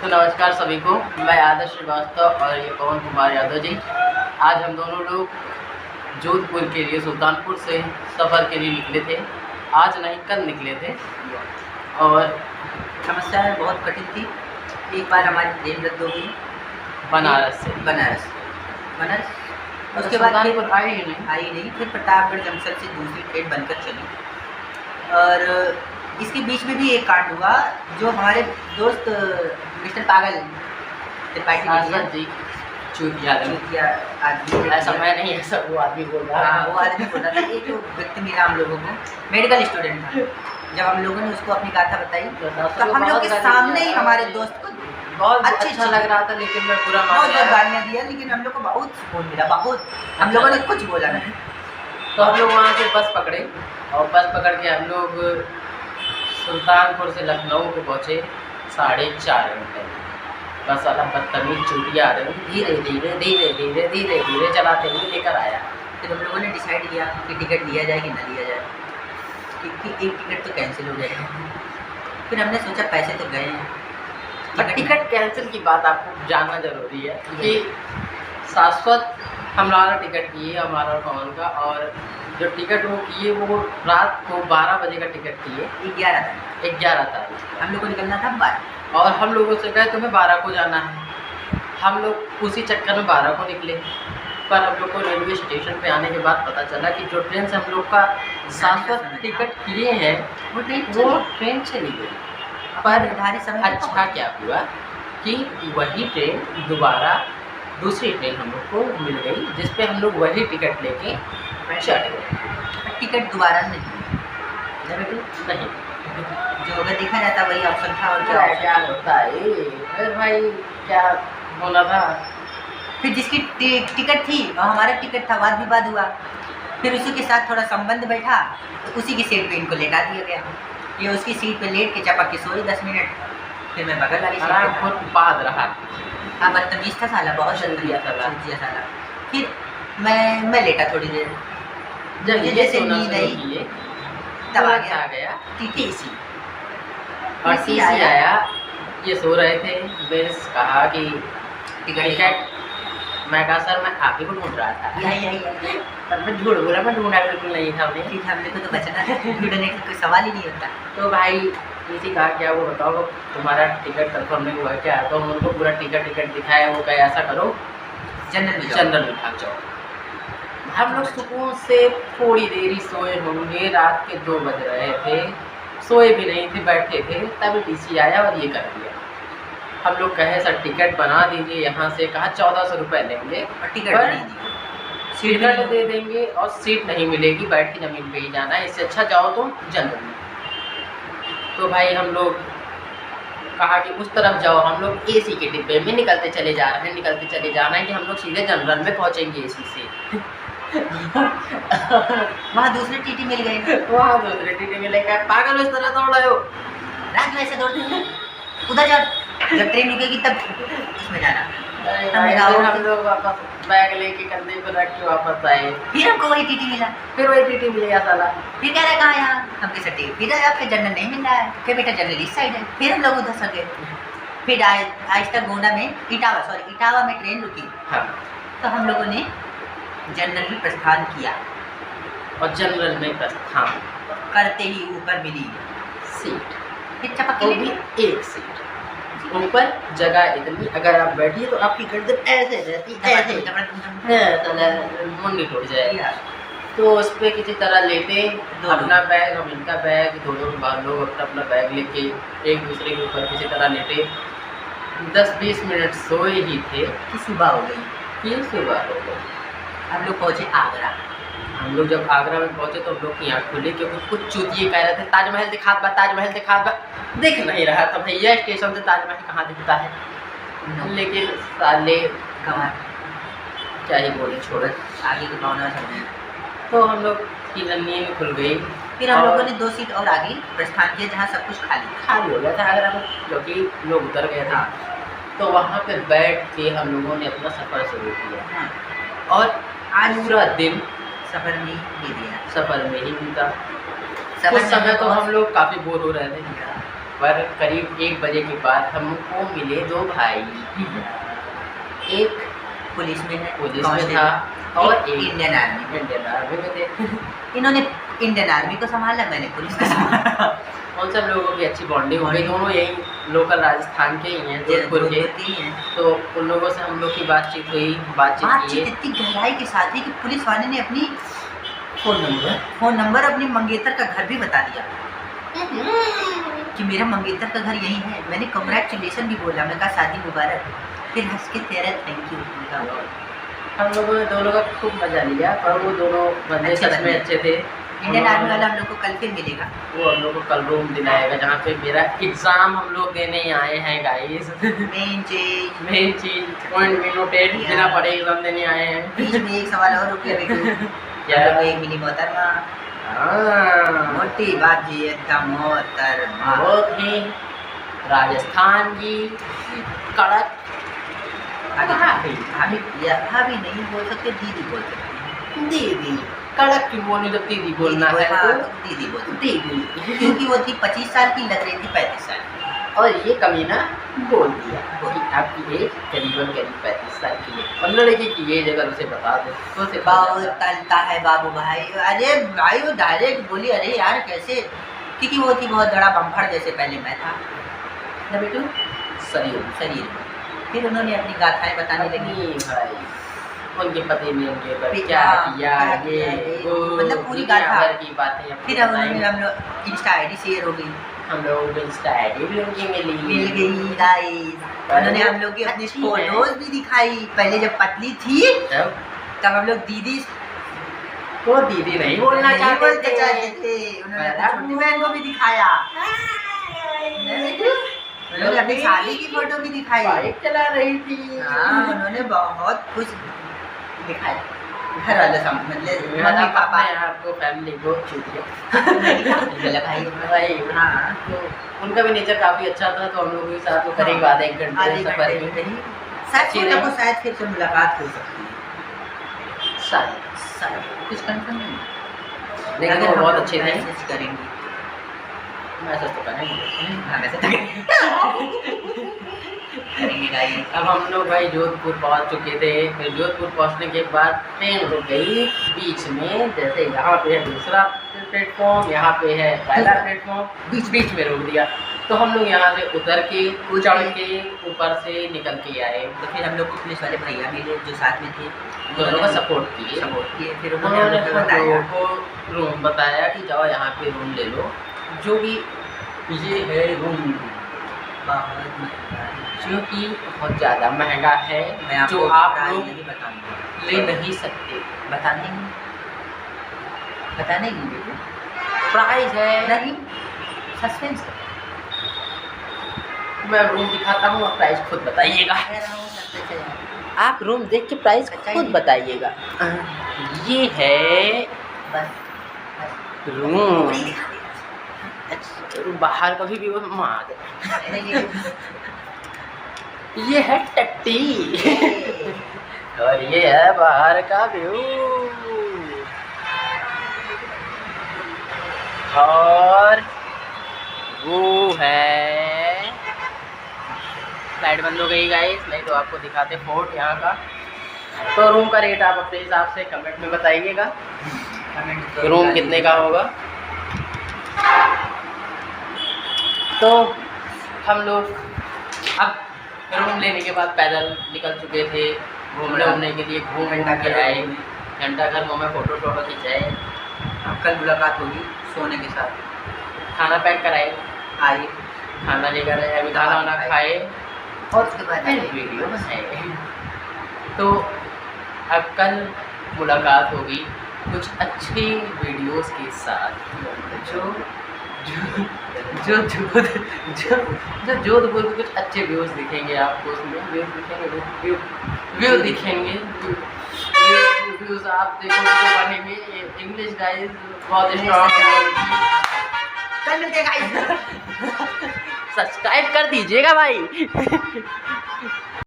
तो नमस्कार सभी को, मैं आदर्श श्रीवास्तव और ये पवन कुमार यादव जी। आज हम दोनों लोग जोधपुर के लिए सुल्तानपुर से सफ़र के लिए निकले थे। आज नहीं, कल निकले थे और समस्या बहुत कठिन थी। एक बार हमारी ट्रेन रद्द हो गई बनारस से। बनारस उसके बाद सुल्तानपुर आई नहीं। फिर प्रतापगढ़ जंक्शन से दूसरी ट्रेन बनकर चली। और इसके बीच में भी एक कांड हुआ जो हमारे दोस्त मिस्टर पागल त्रिपाठी जी चूतिया आदमी, ऐसा मैं नहीं, ऐसा वो आदमी बोल रहा है। वो आदमी बोल रहा था। एक जो व्यक्ति मिला हम लोगों को, मेडिकल स्टूडेंट था। जब हम लोगों ने उसको अपनी गाथा बताई तो हम लोग के सामने ही हमारे दोस्त को बहुत अच्छा लग रहा था, लेकिन मैं पूरा बहुत गालियाँ दिया, लेकिन हम लोग को बहुत सुकून मिला। बहुत हम लोगों ने कुछ बोला नहीं। तो हम लोग वहाँ से बस पकड़े और बस पकड़ के हम लोग सुल्तानपुर से लखनऊ को पहुँचे 4:30 घंटे। बस वाला बदतमीज चूतिया आ रही, धीरे धीरे धीरे धीरे धीरे धीरे चलाते हुए लेकर आया। फिर हम लोगों ने डिसाइड किया कि टिकट लिया जाए कि ना लिया जाए, क्योंकि एक टिकट तो कैंसिल हो जाएगा। फिर हमने सोचा पैसे तो गए हैं। टिकट कैंसिल की बात आपको जानना जरूरी है कि शाश्वत हमारा टिकट किए, हमारा और पवन का, और जो टिकट वो किए वो रात को 12 बजे का टिकट किए। 11 तारीख हम लोग को निकलना था 12, और हम लोगों से कहे तुम्हें 12 को जाना है। हम लोग उसी चक्कर में 12 को निकले, पर हम लोग को रेलवे स्टेशन पे आने के बाद पता चला कि जो ट्रेन से हम लोग का शाश्वत टिकट किए हैं वो ट्रेन चली गई। पर निर्धारित समय अच्छा क्या हुआ कि वही ट्रेन दोबारा दूसरी ट्रेन हम लोग को मिल गई, जिस पे हम लोग वही टिकट लेके चढ़ गए। टिकट दोबारा नहीं, जो अगर देखा जाता वही ऑप्शन था। और क्या होता है अरे भाई, क्या बोला था। फिर जिसकी टिकट थी और हमारा टिकट था, वाद विवाद हुआ। फिर उसी के साथ थोड़ा संबंध बैठा तो उसी की सीट पे इनको लेटा दिया गया। ये उसकी सीट पे लेट के चपक के सोई 10 मिनट। फिर मैं बगल वाली बहुत बाद रहा। हाँ, बदतमीज था साला, बहुत जल्दी साला। फिर मैं लेटा थोड़ी देर, जब जैसे नींद आई तब आ गया टीसी। और टीसी आया, ये सो रहे थे। मैंने कहा कि टिकट, मैं कहा सर मैं आप ही को ढूंढ रहा था। पर मैं झूठ बोला, मैं ढूंढा बिल्कुल नहीं था उन्हें। हमने को तो बचना है, ढूंढने का कोई सवाल ही नहीं होता। तो भाई किसी कहा क्या वो बताओ तुम्हारा टिकट कंफर्म नहीं हुआ क्या? तो हम उनको पूरा टिकट दिखाया। वो कहे ऐसा करो जनरल में भाग जाओ। हम लोग सुकून से थोड़ी देरी सोए होंगे, रात के 2 बज रहे थे, सोए भी नहीं थे, बैठे थे, तभी टीसी आया और ये कर दिया। हम लोग कहे सर टिकट बना दीजिए यहाँ से। कहा 1400 रुपये लेंगे और टिकट दे देंगे और सीट नहीं मिलेगी, बैठ के ज़मीन पे ही जाना है, इससे अच्छा जाओ तुम जनरल में। तो भाई हम लोग कहा कि उस तरफ जाओ। हम लोग एसी के डिब्बे में निकलते चले जा रहे हैं कि हम लोग सीधे जनरल में पहुँचेंगे एसी से। वहाँ दूसरे टीटी मिल गए। पागल इस तरह दौड़ रहे हो, रात में ऐसे दौड़ते हैं। उधर जाओ, जब ट्रेन रुकेगी तब इसमें जाना। हम लोग वापस बैग लेके कंधे पर रख के वापस आए। फिर हमको वही टीटी मिला। फिर वही टीटी मिल गया साला। फिर कह रहा है कहाँ यहाँ, हमके सटे फिर आपके जनरल नहीं मिल रहा है। फिर बेटा जनरल इस साइड है। फिर हम लोग उधर से गए। फिर आज तक गोंडा में इटावा में ट्रेन रुकी। हाँ। तो हम लोगों ने जनरल में प्रस्थान किया, और जनरल में प्रस्थान करते ही ऊपर मिली सीट। फिर चपक के भी एक सीट ऊपर, जगह इतनी, अगर आप बैठिए तो आपकी गर्दन ऐसे रहती, मुंडी टूट जाएगी। तो उस पर किसी तरह लेटे अपना बैग, हम इनका बैग, दोनों लोग अपना बैग लेके एक दूसरे के ऊपर किसी तरह लेटे 10-20 मिनट सोए ही थे कि सुबह हो गई। हम लोग पहुँचे आगरा। हम लोग जब आगरा में पहुँचे तो हम लोग की आँख खुली, क्योंकि कुछ चूतिए कह रहे थे ताजमहल दिखा बा। दिख नहीं रहा था भैया, स्टेशन से ताजमहल कहाँ दिखता है। लेकिन साले क्या ही बोले, छोड़ आगे की भावना समझे। तो हम लोग की नींद खुल गई। फिर हम लोगों ने 2 सीट और आगे प्रस्थान किया, जहाँ सब कुछ खाली हो गया था आगरा में, क्योंकि लोग उतर गए थे। तो वहाँ पे बैठ के हम लोगों ने अपना सफ़र शुरू किया। और आज पूरा दिन सफ़र में ही बीता। कुछ समय तो हम लोग काफ़ी बोर हो रहे थे, पर करीब 1 बजे के बाद हमको मिले 2 भाई। एक पुलिस में है, पुलिस में था और एक इंडियन आर्मी में थे। इन्होंने इंडियन आर्मी को संभाला, मैंने पुलिस को संभाला। उन सब लोगों की अच्छी बॉन्डिंग हो गई। दोनों यही लोकल राजस्थान के ही हैं, जोधपुर के। तो उन लोगों से हम लोग की बातचीत हुई। बातचीत इतनी गहराई के साथ ही कि पुलिस वाले ने अपनी फ़ोन नंबर अपनी मंगेतर का घर भी बता दिया कि मेरा मंगेतर का घर यही है। मैंने कंग्रेचुलेसन भी बोला, मैं कहा शादी मुबारक। फिर हंस के तेरा थैंक यू। हम लोगों ने दोनों का खूब मजा लिया। पर वो दोनों बंदे सच में अच्छे थे। इंडियन आर्मी वाला हम लोग को कल फिर मिलेगा। वो हम लोग को कल रूम दिलाएगा जहाँ पे मेरा एग्ज़ाम हम लोग देने आए हैं गाइस। मेन चीज पॉइंट में नोटेड बिना पढ़े एग्ज़ाम देने आए हैं। बीच में एक सवाल और रुक गया बेटू। क्या? एक मिनी मोहतरमा, मोटी बात जी एकदम मोहतरमा, बहुत ही राजस्थान की कड़क भाभी नहीं बोल सकते, दीदी बोल सकते। दीदी कड़क क्यों बोलूं जब दीदी बोलना है तो दीदी बोल दीदी, क्योंकि वो थी 25 साल की, लग रही थी 35 साल की। और ये कमीना बोल दिया कि आपकी एज करीबन 35 साल की है। और लड़के की एज अगर उसे बता दो तो उसे बहुत तलता है बाबू भाई। अरे भाई वो डायरेक्ट बोली, अरे यार कैसे, क्योंकि वो थी बहुत बड़ा बम्फड़ जैसे पहले मैं था ना बेटू, शरीर। फिर उन्होंने अपनी गाथाएं बताने लगी भाई, उनके पति ने उनके ऊपर क्या किया, ये मतलब पूरी गाथा की बातें। फिर हम लोग इंस्टा आईडी शेयर हो गई, हम लोग इंस्टा आईडी भी उनकी मिल गई गाइस। उन्होंने हम लोग की अपनी फोटोज भी दिखाई। पहले जब पतली थी तब हम लोग दीदी तो दीदी नहीं बोलना चाहते थे। उन्होंने अपनी छोटी बहन को भी दिखाया, उन्होंने अपनी शादी की फोटो भी दिखाई, बाइक चला रही थी। हाँ, उन्होंने बहुत कुछ दिखाया। घर वाले मम्मी पापा आपको फैमिली को छूटिए भाई। हाँ, तो उनका भी नेचर काफ़ी अच्छा था। तो हम लोग के साथ तो करीब आधे एक घंटे सफर में शायद फिर से मुलाकात हो सकती है, शायद कुछ कंफर्म नहीं, लेकिन वो बहुत अच्छे थे। करेंगे मैसेज तो करेंगे गाइस। अब हम लोग भाई जोधपुर पहुंच चुके थे। फिर जोधपुर पहुंचने के बाद ट्रेन रुक गई बीच में। जैसे यहाँ पे है दूसरा प्लेटफॉर्म, यहाँ पे है पहला प्लेटफॉर्म, बीच में रोक दिया। तो हम लोग यहाँ से उतर के चढ़ के ऊपर से निकल के आए। तो फिर हम लोग को पुलिस वाले भैया मिले जो साथ में थे, दोनों का सपोर्ट किए। फिर उन्होंने रूम बताया कि जाओ यहाँ पे रूम ले लो, जो कि ये है रूम जो कि बहुत ज़्यादा महंगा है, जो आप लोग ले नहीं सकते। बताने प्राइस है नहीं, सस्पेंस। मैं रूम दिखाता हूँ और प्राइस खुद बताइएगा। आप रूम देख के प्राइस खुद बताइएगा। ये है रूम। बाहर का भी व्यू मार। ये है टट्टी और ये है बाहर का व्यू। और वो है लाइट बंद हो गई गाइस, नहीं तो आपको दिखाते फोर्ट यहाँ का। तो रूम का रेट आप अपने हिसाब से कमेंट में बताइएगा, रूम कितने का होगा। तो हम लोग अब रूम लेने के बाद पैदल निकल चुके थे घूमने के लिए। घूम के आए, घंटा घर में फ़ोटो खिंचाए। कल मुलाकात होगी सोने के साथ। खाना पैक कराए, आइए खाना लेकर आए। अभी खाना वाना खाए और उसके बाद वीडियो बनाए। तो अब कल मुलाकात होगी कुछ अच्छी वीडियोस के साथ, जो जोधपुर के कुछ अच्छे व्यूज़ दिखेंगे आपको। उसमें व्यू दिखेंगे, व्यूज़ आप देखोगे तो बढ़ेंगे। इंग्लिश गाइस बहुत स्ट्रॉन्ग। सब्सक्राइब कर दीजिएगा भाई।